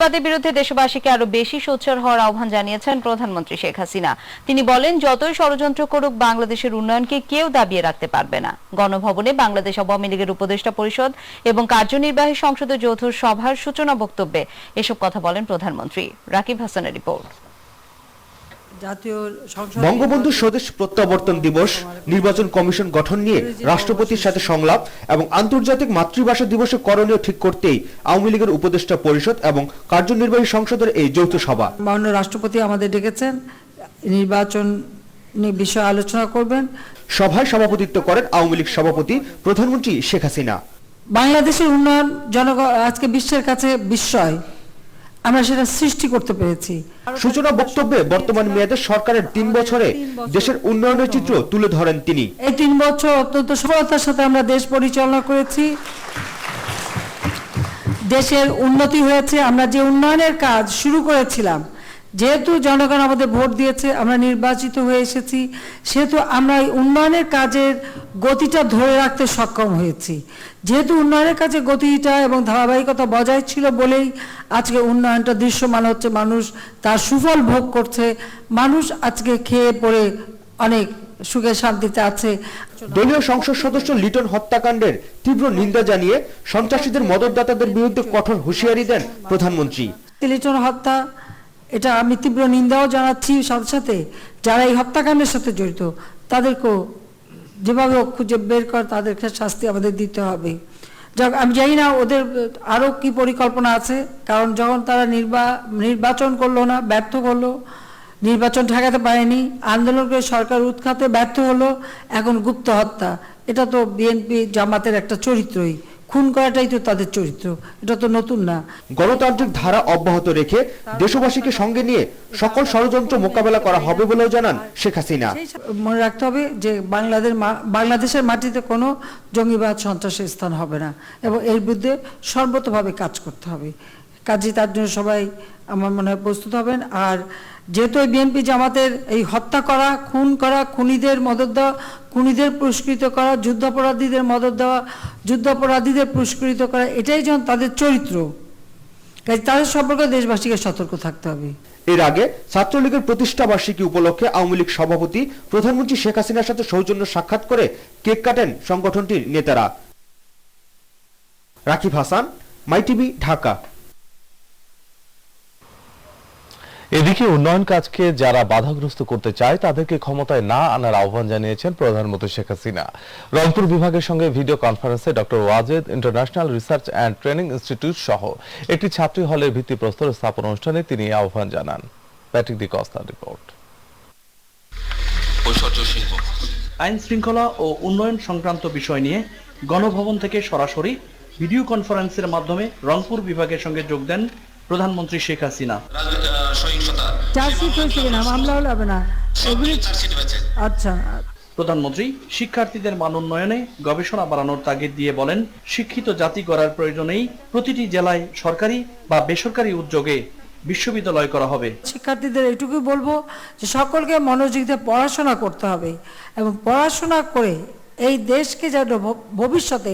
জঙ্গিবাদের বিরুদ্ধে দেশবাসীকে আরো বেশি সোচ্চার হওয়ার আহ্বান জানিয়েছেন প্রধানমন্ত্রী শেখ হাসিনা। তিনি বলেন, যতই ষড়যন্ত্র করুক বাংলাদেশের উন্নয়নকে কেউ দাবিয়ে রাখতে পারবে না। গণভবনে বাংলাদেশ আওয়ামী লীগের উপদেষ্টা পরিষদ এবং কার্যনির্বাহী সংসদের যৌথ সভার সূচনা বক্তব্যে এসব কথা বলেন প্রধানমন্ত্রী। রাকিব হাসানের রিপোর্ট। বঙ্গবন্ধু স্বদেশ প্রত্যাবর্তন দিবস, নির্বাচন কমিশন গঠন নিয়ে রাষ্ট্রপতির সাথে সংলাপ এবং আন্তর্জাতিক মাতৃভাষা দিবসে করণীয় ঠিক করতেই আওয়ামী লীগের উপদেষ্টা পরিষদ এবং কার্যনির্বাহী সংসদের এই যৌথ সভা। মাননীয় রাষ্ট্রপতি আমাদের ডেকেছেন, নির্বাচন বিষয়ে আলোচনা করবেন। সভায় সভাপতিত্ব করেন আওয়ামী লীগ সভাপতি প্রধানমন্ত্রী শেখ হাসিনা। বাংলাদেশের উন্নয়ন জনগণ আজকে বিশ্বের কাছে বিস্ময়, আমরা সেটা সৃষ্টি করতে পেরেছি। সূচনা বক্তব্যে বর্তমান মেয়াদে সরকারের 3 বছরে দেশের উন্নয়নের চিত্র তুলে ধরেন তিনি। এই 3 বছর অত্যন্ত সফলতার সাথে আমরা দেশ পরিচালনা করেছি, দেশের উন্নতি হয়েছে। আমরা যে উন্নয়নের কাজ শুরু করেছিলাম, যেহেতু জনগণ আমাদের ভোট দিয়েছে, আমরা নির্বাচিত হয়ে এসেছি, সেহেতু আমরা এই উন্নয়নের কাজের গতিটা ধরে রাখতে সক্ষম হয়েছি। যেহেতু উন্নয়নের কাজে গতিটা এবং ধারাবাহিকতা বজায় ছিল বলেই আজকে উন্নয়নটা দৃশ্যমান হচ্ছে, মানুষ তার সুফল ভোগ করছে, মানুষ আজকে খেয়ে পড়ে অনেক সুখে শান্তিতে আছে। দলীয় সংসদ সদস্য লিটন হত্যাকাণ্ডের তীব্র নিন্দা জানিয়ে সন্ত্রাসীদের মদতদাতাদের বিরুদ্ধে কঠোর হুঁশিয়ারি দেন প্রধানমন্ত্রী। লিটন হত্যা, এটা আমি তীব্র নিন্দাও জানাচ্ছি, সাথে সাথে যারা এই হত্যাকাণ্ডের সাথে জড়িত তাদেরকেও যেভাবে খুঁজে বের করে তাদেরকে শাস্তি আমাদের দিতে হবে। আমি জানি না ওদের আরও কি পরিকল্পনা আছে, কারণ যখন তারা নির্বাচন করলো না, ব্যর্থ করলো, নির্বাচন ঠেকাতে পারেনি, আন্দোলন করে সরকার উৎখাতে ব্যর্থ হলো, এখন গুপ্ত হত্যা। এটা তো বিএনপি জামাতের একটা চরিত্রই, খুন করাটাই তো তাদের চরিত্র, এটা তো নতুন না। গণতান্ত্রিক ধারা অব্যাহত রেখে দেশবাসীকে সঙ্গে নিয়ে সকল ষড়যন্ত্র মোকাবেলা করা হবে বলেও জানান শেখ হাসিনা। মনে রাখতে হবে যে বাংলাদেশের মাটিতে কোনো জঙ্গিবাদ সন্ত্রাসের স্থান হবে না এবং এর বিরুদ্ধে সর্বতভাবে কাজ করতে হবে। কাজে তার জন্য সবাই আমার মনে হয় প্রস্তুত হবেন। আর যেহেতু বিএনপি জামাতের এই হত্যা করা, খুন করা, খুনিদের মদত দেওয়া, খুনিদের পুরস্কৃত করা, যুদ্ধাপরাধীদের মদত দেওয়া, যুদ্ধাপরাধীদের পুরস্কৃত করা, এটাই যেন তাদের চরিত্র। কাজে তাদের সম্পর্কে দেশবাসীকে সতর্ক থাকতে হবে। এর আগে ছাত্রলীগের প্রতিষ্ঠা বার্ষিকী উপলক্ষে আওয়ামী লীগ সভাপতি প্রধানমন্ত্রী শেখ হাসিনার সাথে সৌজন্য সাক্ষাৎ করে কেক কাটেন সংগঠনটির নেতারা। রাকিব হাসান, মাই টিভি, ঢাকা। এদিকে উন্নয়ন কাজকে যারা বাধাগ্রস্ত করতে চায় তাদেরকে ক্ষমতায় না আনার আহ্বান জানিয়েছেন প্রধানমন্ত্রী শেখ হাসিনা। রংপুর বিভাগের সঙ্গে ভিডিও কনফারেন্সে doctor Wazed international research and training institute সহ একটি ছাত্রী হলের ভিত্তিপ্রস্তর স্থাপন অনুষ্ঠানে তিনি এই আহ্বান জানান। প্যাট্রিক ডি কস্তার রিপোর্ট। আইন শৃঙ্খলা ও উন্নয়ন সংক্রান্ত বিষয় নিয়ে গণভবন থেকে সরাসরি ভিডিও কনফারেন্সের মাধ্যমে রংপুর বিভাগের সঙ্গে যোগ দেন প্রধানমন্ত্রী শেখ হাসিনা। প্রধানমন্ত্রী শিক্ষার্থীদের মান উন্নয়নে গবেষণা বাড়ানোর তাগিদ দিয়ে বলেন, শিক্ষিত জাতি গড়ার প্রয়োজনেই প্রতিটি জেলায় সরকারি বা বেসরকারি উদ্যোগে বিশ্ববিদ্যালয় করা হবে। শিক্ষার্থীদের এইটুকুই বলবো যে সকলকে মনোযোগ দিয়ে পড়াশোনা করতে হবে এবং পড়াশোনা করে এই দেশকে যেন ভবিষ্যতে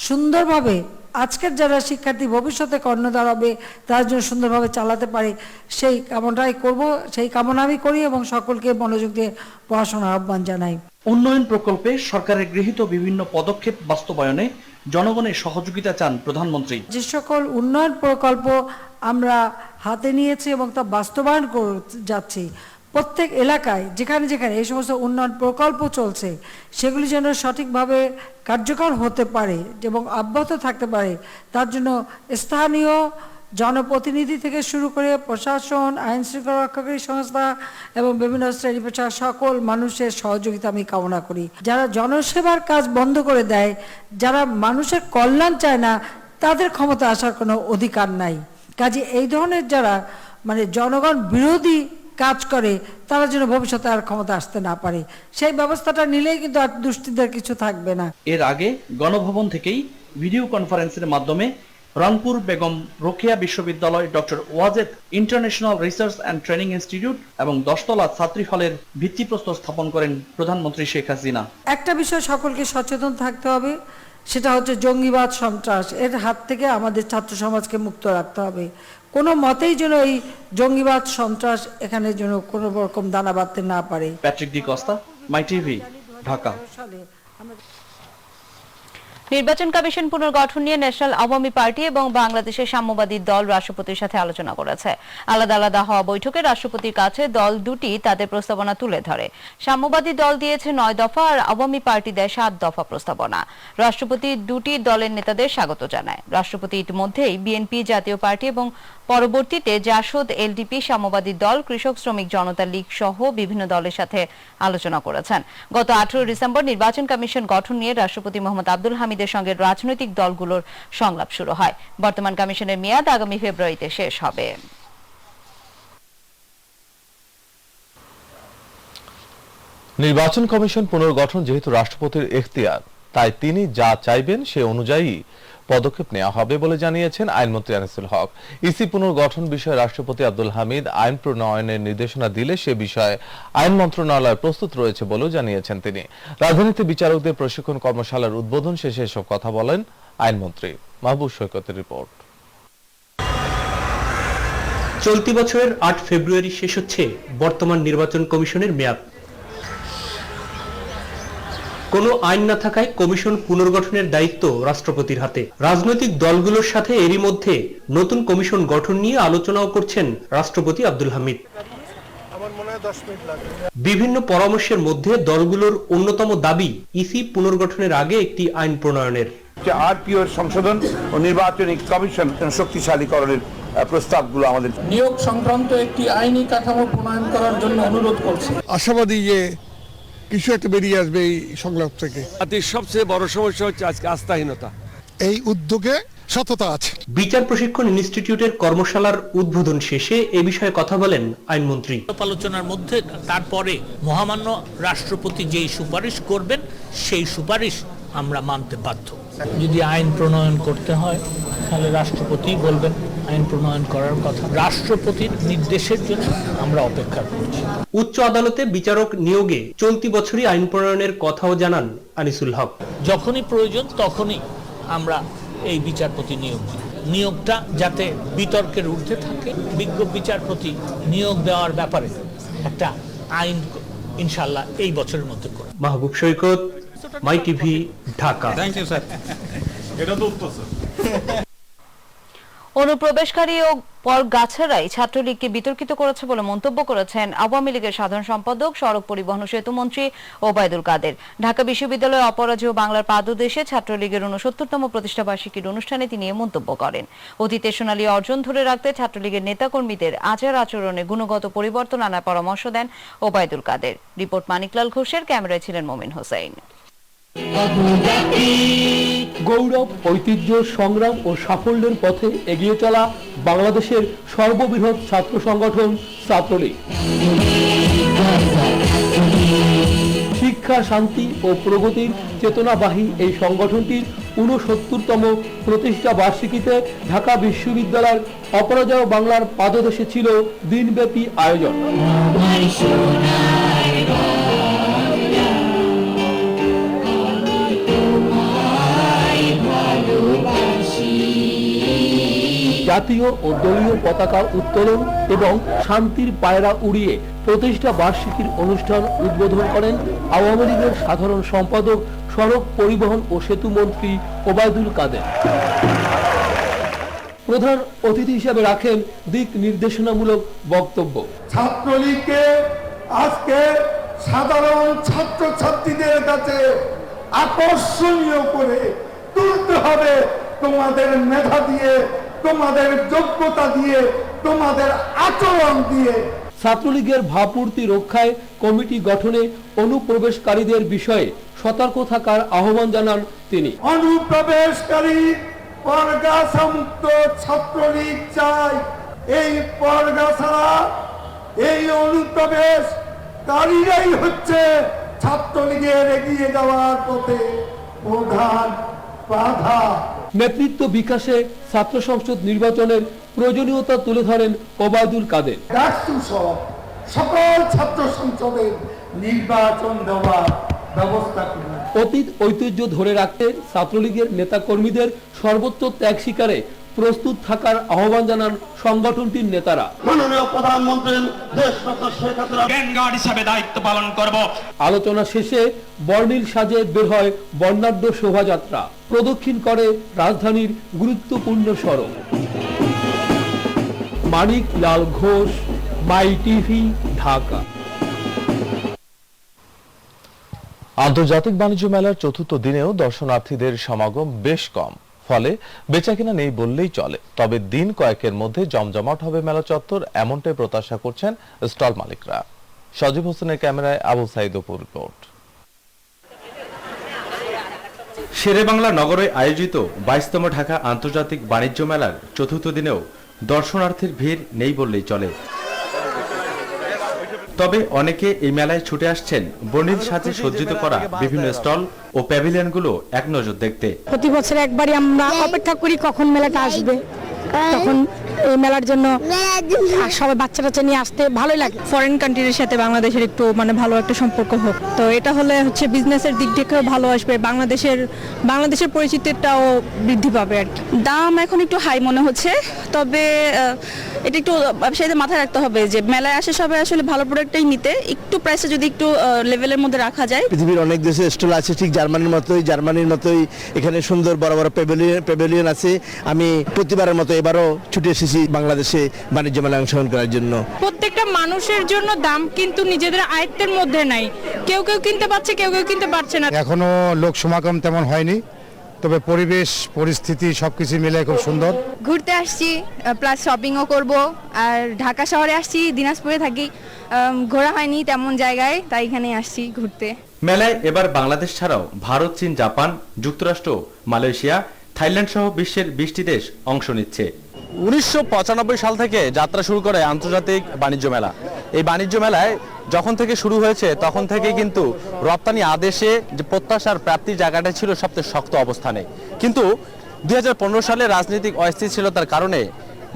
সুন্দরভাবে, আজকের যারা শিক্ষার্থী ভবিষ্যতে কর্ণধার হবে তার জন্য সুন্দরভাবে চালাতে পারে, সেই কামনাটাই করব, সেই কামনা আমি করি এবং সকলকে মনোযোগ দিয়ে পড়াশোনার আহ্বান জানাই। উন্নয়ন প্রকল্পে সরকারের গৃহীত বিভিন্ন পদক্ষেপ বাস্তবায়নে জনগণের সহযোগিতা চান প্রধানমন্ত্রী। যে সকল উন্নয়ন প্রকল্প আমরা হাতে নিয়েছি এবং তা বাস্তবায়ন করে যাচ্ছি, প্রত্যেক এলাকায় যেখানে যেখানে এই সমস্ত উন্নয়ন প্রকল্প চলছে সেগুলি যেন সঠিকভাবে কার্যকর হতে পারে এবং অব্যাহত থাকতে পারে, তার জন্য স্থানীয় জনপ্রতিনিধি থেকে শুরু করে প্রশাসন, আইন শৃঙ্খলা রক্ষাকারী সংস্থা এবং বিভিন্ন শ্রেণী পেশার সকল মানুষের সহযোগিতা আমি কামনা করি। যারা জনসেবার কাজ বন্ধ করে দেয়, যারা মানুষের কল্যাণ চায় না, তাদের ক্ষমতা আসার কোনো অধিকার নাই। কাজে এই ধরনের যারা জনগণ বিরোধী কাজ করে তারা যেন ভবিষ্যতে আর ক্ষমতা আসতে না পারে, সেই ব্যবস্থাটা নিলেই কিন্তু আর দুষ্টিদের কিছু থাকবে না। এর আগে গণভবন থেকেই ভিডিও কনফারেন্সের মাধ্যমে রংপুর বেগম রোকেয়া বিশ্ববিদ্যালয়, doctor Wazed international research and training institute এবং 10তলা ছাত্রী হলের ভিত্তিপ্রস্তর স্থাপন করেন প্রধানমন্ত্রী শেখ হাসিনা। একটা বিষয় সকলকে সচেতন থাকতে হবে, সেটা হচ্ছে জঙ্গিবাদ, সন্ত্রাস, এর হাত থেকে আমাদের ছাত্র সমাজকে মুক্ত রাখতে হবে। কোনো মতেই যেন এই জঙ্গিবাদ সন্ত্রাস এখানে যেন কোনো রকম দানা বাঁধতে না পারে। প্যাট্রিক ডি কস্তা, মাই টিভি, ঢাকা। নির্বাচন কমিশন পুনর্গঠন নিয়ে ন্যাশনাল আওয়ামী পার্টি এবং বাংলাদেশের সাম্যবাদী দল রাষ্ট্রপতির সাথে আলোচনা করেছে। আলাদা আলাদা হওয়া বৈঠকে রাষ্ট্রপতির কাছে দল দুটি তাদের প্রস্তাবনা তুলে ধরে। সাম্যবাদী দল দিয়েছে 9 দফা আর আওয়ামী পার্টি দেয় 7 দফা প্রস্তাবনা। রাষ্ট্রপতি দুটি দলের নেতাদের স্বাগত জানায়। রাষ্ট্রপতি ইতিমধ্যেই বিএনপি, জাতীয় পার্টি এবং পরবর্তীতে জাসদ, এলডিপি, সাম্যবাদী দল, কৃষক শ্রমিক জনতা লীগ সহ বিভিন্ন দলের সাথে আলোচনা করেছেন। গত 18 ডিসেম্বর নির্বাচন কমিশন গঠন নিয়ে রাষ্ট্রপতি মোহাম্মদ আব্দুল হামিদের সঙ্গে রাজনৈতিক দলগুলোর সংলাপ শুরু হয়। বর্তমান কমিশনের মেয়াদ আগামী ফেব্রুয়ারিতে শেষ হবে। নির্বাচন কমিশন পুনর্গঠন যেহেতু রাষ্ট্রপতির এখতিয়ার, তাই তিনি যা চাইবেন সে অনুযায়ী পদক্ষেপ নেওয়া হবে বলে জানিয়েছেন আইনমন্ত্রী আনিসুল হক। ইসি পুনর্গঠন বিষয়ে রাষ্ট্রপতি আব্দুল হামিদ আইন প্রণয়নের নির্দেশনা দিলে সে বিষয়ে আইন মন্ত্রণালয় প্রস্তুত রয়েছে বলেও জানিয়েছেন তিনি। রাজধানীতে বিচারকদের প্রশিক্ষণ কর্মশালার উদ্বোধন শেষে এসব কথা বলেন আইনমন্ত্রী। মাহবুব সৈকতের রিপোর্ট। চলতি বছরের 8 ফেব্রুয়ারি শেষ হচ্ছে বর্তমান নির্বাচন কমিশনের মেয়াদ। কোনো আইন না থাকায় কমিশন পুনর্গঠনের দায়িত্ব রাষ্ট্রপতির হাতে। রাজনৈতিক দলগুলোর সাথে এরই মধ্যে নতুন কমিশন গঠন নিয়ে আলোচনাও করছেন রাষ্ট্রপতি আব্দুল হামিদ। বিভিন্ন পরামর্শের মধ্যে দলগুলোর অন্যতম দাবি ইসি পুনর্গঠনের আগে একটি আইন প্রণয়নের। আরপিওর সংশোধন ও নির্বাচনী কমিশন শক্তিশালীকরণের প্রস্তাবগুলো আমাদের নিয়োগ সংক্রান্ত একটি আইনি কাঠামো প্রণয়ন করার জন্য অনুরোধ করছি। আশাবাদী যে কিছু একটা বেরিয়ে আসবে এই সংলাপ থেকে। সবচেয়ে বড় সমস্যা হচ্ছে আজকে আস্থাহীনতা। এই উদ্যোগে সততা আছে। বিচার প্রশিক্ষণ ইনস্টিটিউটের কর্মশালার উদ্বোধন শেষে এ বিষয়ে কথা বলেন আইনমন্ত্রী। আলোচনার মধ্যে তারপরে মহামান্য রাষ্ট্রপতি যেই সুপারিশ করবেন সেই সুপারিশ আমরা মানতে বাধ্য। যদি আইন প্রণয়ন করতে হয় তাহলে রাষ্ট্রপতি বলবেন আইন প্রণয়ন করার কথা। রাষ্ট্রপতির নির্দেশের জন্য আমরা অপেক্ষা করছি। উচ্চ আদালতে বিচারক নিয়োগে চলতি বছরই আইন প্রণয়নের কথাও জানান আনিসুল হক। যখনই প্রয়োজন তখনই আমরা এই বিচারপতি নিয়োগটা যাতে বিতর্কের ঊর্ধ্বে থাকে, বিজ্ঞ বিচারপতি নিয়োগ দেওয়ার ব্যাপারে একটা আইন ইনশাআল্লাহ এই বছরের মধ্যে করে। Mahbub Saikat, my TV, Dhaka. Thank you sir. এটা তো উত্তর স্যার। অনুপ্রবেশকারী ও পরগাছারাই ছাত্রলীগকে বিতর্কিত করেছে বলে মন্তব্য করেছেন আওয়ামী লীগের সাধারণ সম্পাদক, সড়ক পরিবহন ও সেতু মন্ত্রী ওবায়দুল কাদের। ঢাকা বিশ্ববিদ্যালয়ে অপরাজেয় বাংলার পাদদেশে ছাত্রলীগের 69তম প্রতিষ্ঠাবার্ষিকীর অনুষ্ঠানে তিনি এ মন্তব্য করেন। অতীতে সোনালী অর্জন ধরে রাখতে ছাত্রলীগের নেতাকর্মীদের আচার আচরণে গুণগত পরিবর্তন আনার পরামর্শ দেন ওবায়দুল কাদের। রিপোর্ট মানিকলাল ঘোষের, ক্যামেরায় ছিলেন মোমিন হোসেন। গৌরব, ঐতিহ্য, সংগ্রাম ও সাফল্যের পথে এগিয়ে চলা বাংলাদেশের সর্ববৃহৎ ছাত্র সংগঠন ছাত্রলীগ। শিক্ষা, শান্তি ও প্রগতির চেতনাবাহী এই সংগঠনটির 69তম প্রতিষ্ঠা বার্ষিকীতে ঢাকা বিশ্ববিদ্যালয়ের অপরাজেয় বাংলার পাদদেশে ছিল দিনব্যাপী আয়োজন। জাতীয় ও দলীয় পতাকা উত্তোলন এবং শান্তির পায়রা উড়িয়ে প্রতিষ্ঠা বার্ষিকীর অনুষ্ঠান উদ্বোধন করেন আওয়ামী লীগের সাধারণ সম্পাদক, সড়ক পরিবহন ও সেতু মন্ত্রী ওবায়দুল কাদের। প্রধান অতিথি হিসেবে রাখেন দিক নির্দেশনামূলক বক্তব্য। ছাত্রলীগকে আজকে সাধারণ ছাত্রছাত্রীদের কাছে আকর্ষণীয় করে তুলতে হবে, তোমাদের মেধা দিয়ে, তোমাদের যোগ্যতা দিয়ে, তোমাদের আচরণ দিয়ে। ছাত্রলীগের ভাবমূর্তি রক্ষায় কমিটি গঠনে অনুপ্রবেশকারীদের বিষয়ে সতর্ক থাকার আহ্বান জানান তিনি। অনুপ্রবেশকারী পরগাছা মুক্ত ছাত্রলীগ চাই। এই পরগাছা, এই অনুপ্রবেশকারীরাই হচ্ছে ছাত্রলীগের এগিয়ে যাওয়ার পথে প্রধান বাধা। নেতৃত্ব বিকাশে ছাত্র সংসদ নির্বাচনের প্রয়োজনীয়তা তুলে ধরেন ওবায়দুল কাদের। সকল ছাত্র সংসদের নির্বাচন দেওয়ার ব্যবস্থা করুন। অতীত ঐতিহ্য ধরে রাখতে ছাত্রলীগের নেতা কর্মীদের সর্বোচ্চ ত্যাগ স্বীকারে প্রস্তুত থাকার আহ্বান জানান সংগঠনটির নেতারা। মাননীয় প্রধানমন্ত্রী দেশরত্ন শেখ হাসিনা ব্যানগার্ড হিসাবে দায়িত্ব পালন করব। আলোচনা শেষে বর্ণিল সাজে বের হয় বর্ণাঢ্য শোভাযাত্রা, প্রদক্ষিণ করে রাজধানীর গুরুত্বপূর্ণ সড়ক। মানিক লাল ঘোষ, মাই টিভি, ঢাকা। আন্তর্জাতিক বাণিজ্য মেলার চতুর্থ দিনেও দর্শনার্থীদের সমাগম বেশ কম, ফলে বেচাকেনা নেই বললেই চলে। তবে দিন কয়েকের মধ্যে জমজমাট হবে মেলা চত্বর, এমনটাই প্রত্যাশা করছেন স্টল মালিকরা। সজীব হোসেনের ক্যামেরায় আবু সাইদ অপুর রিপোর্ট। শেরেবাংলা নগরে আয়োজিত 22তম ঢাকা আন্তর্জাতিক বাণিজ্য মেলার চতুর্থ দিনেও দর্শনার্থীর ভিড় নেই বললেই চলে। তবে অনেকে এই মেলায় ছুটে আসছেন বর্ণিল সাজে সজ্জিত করা বিভিন্ন স্টল ও প্যাভিলিয়নগুলো এক নজর দেখতে। প্রতি বছর একবারই আমরা অপেক্ষা করি কখন মেলাটা আসবে, তখন এই মেলার জন্য সবাই বাচ্চা টাচ্চা নিয়ে আসতে ভালোই লাগে। ফরেন কান্ট্রির সাথে বাংলাদেশের একটু ভালো একটা সম্পর্ক হোক, তো এটা হলে হচ্ছে বিজনেসের দিক থেকেও ভালো আসবে, বাংলাদেশের পরিচিতিটাও বৃদ্ধি পাবে আর কি। দাম এখন একটু হাই মনে হচ্ছে, তবে এটা একটু ব্যবসায়ীদের মাথায় রাখতে হবে যে মেলায় আসে সবাই আসলে ভালো প্রোডাক্টটাই নিতে, একটু প্রাইসটা যদি একটু লেভেলের মধ্যে রাখা যায়। পৃথিবীর অনেক দেশে স্টল আছে, ঠিক জার্মানির মতোই এখানে সুন্দর বড় বড় প্যাভিলিয়ন আছে। আমি প্রতিবারের মতো এবারও ছুটে এসেছি বাংলাদেশে বাণিজ্য মেলায় অংশগ্রহণ করার জন্য। প্রত্যেকটা মানুষের জন্য দাম কিন্তু নিজেদের আয়ত্তের মধ্যে নাই, কেউ কিনতে পারছে, কেউ কিনতে পারছে না। এখনো লোক সমাগম তেমন হয়নি, তবে পরিবেশ পরিস্থিতি সবকিছু মিলে খুব সুন্দর। ঘুরতে আসছি, প্লাস শপিংও করব। আর ঢাকা শহরে আসছি, দিনাজপুরে থাকি, ঘোরা হয়নি তেমন জায়গায়, তাই এখানে আসছি ঘুরতে। মেলায় এবার বাংলাদেশ ছাড়াও ভারত, চীন, জাপান, যুক্তরাষ্ট্র, মালয়েশিয়া, থাইল্যান্ড সহ বিশ্বের 20টি দেশ অংশ নিচ্ছে। 1995 সাল থেকে যাত্রা শুরু করে আন্তর্জাতিক বাণিজ্য মেলা। এই বাণিজ্য মেলায় যখন থেকে শুরু হয়েছে তখন থেকে কিন্তু রপ্তানি আদেশে যে প্রত্যাশার প্রাপ্তির জায়গাটা ছিল সবচেয়ে শক্ত অবস্থানে, কিন্তু 2015 সালে রাজনৈতিক অস্থিতিশীলতার কারণে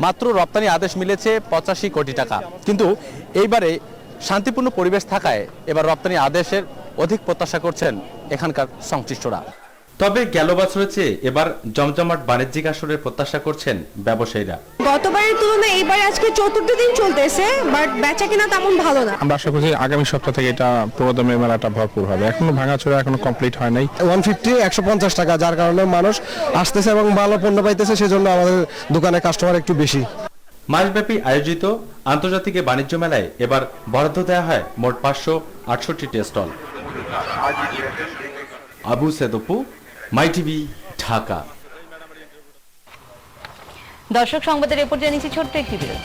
মাত্র রপ্তানি আদেশ মিলেছে 85 কোটি টাকা। কিন্তু এইবারে শান্তিপূর্ণ পরিবেশ থাকায় এবার রপ্তানি আদেশের অধিক প্রত্যাশা করছেন এখানকার সংশ্লিষ্টরা। তবে গেল বছরের চেয়ে এবার জমজমাট বাণিজ্যিক আসরের প্রত্যাশা করছেন ব্যবসায়ীরা। গতবারের তুলনায় এইবার আজকে চতুর্থ দিন চলতেছে, বাট বেচা কিনা তেমন ভালো না। আমরা আশা করছি আগামী সপ্তাহ থেকে এটা পুরোদমে মেলাটা ভরপুর হবে। এখনো ভাঙাচোরা এখনো কমপ্লিট হয় নাই। 150-150 টাকা, যার কারণে মানুষ আসতেছে এবং ভালো পণ্য পাইতেছে, সেজন্য আমাদের দোকানে কাস্টমার একটু বেশি। মাসব্যাপী আয়োজিত আন্তর্জাতিক বাণিজ্য মেলায় এবার বরাদ্দ দেওয়া হয় মোট 568টি স্টল। আবু সেদপু, মাই টিভি, ঢাকা। দর্শক সংবাদের এ পর্যায়ে নিচ্ছি ছোট্ট একটি বিরতি।